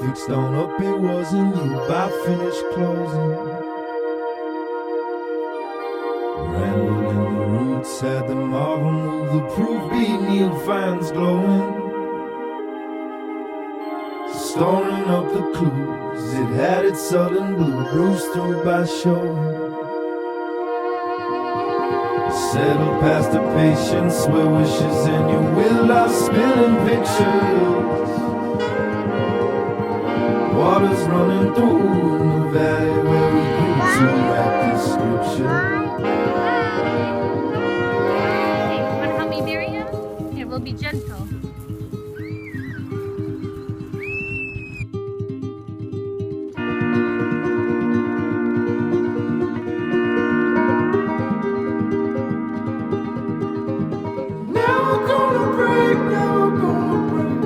Fixed on up, it wasn't you by finished closing. Rambled in the roots, had the marvel move, the proof beat Neil finds glowing. Storing up the clues, it had its southern blue, bruised through by showing. Settled past the patience where wishes and your will are spilling pictures. Water's running through the valley where we grew to write this scripture. Okay, you want to help me marry him? Here, we'll be gentle. Never gonna break, never gonna break.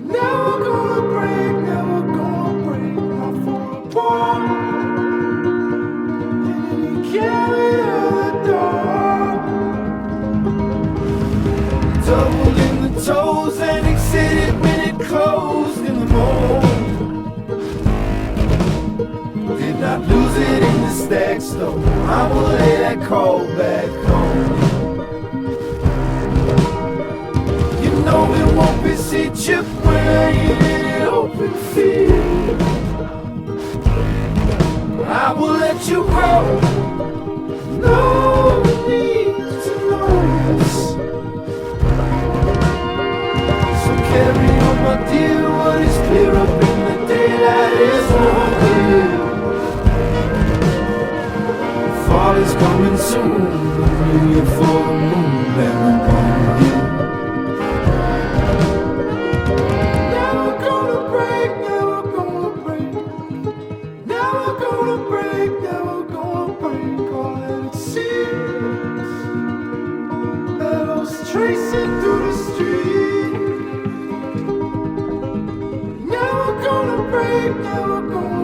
Never gonna break, never gonna break. Not for a part. And you carry the dark. Doubled in the toes and exited when it closed in the morning. Did not lose it in the stacks though. I will lay that call back home. You know it won't be chip when I ain't in an open field. I will let you go. No need to know this. So carry on, my dear. What is clear up in the daylight is more clear. Fall is coming soon. Hallelujah for the moon and upon you. Never gonna break, never gonna break. Never gonna break, never gonna break. All that it seems that I was tracing through the street. Never gonna break, never gonna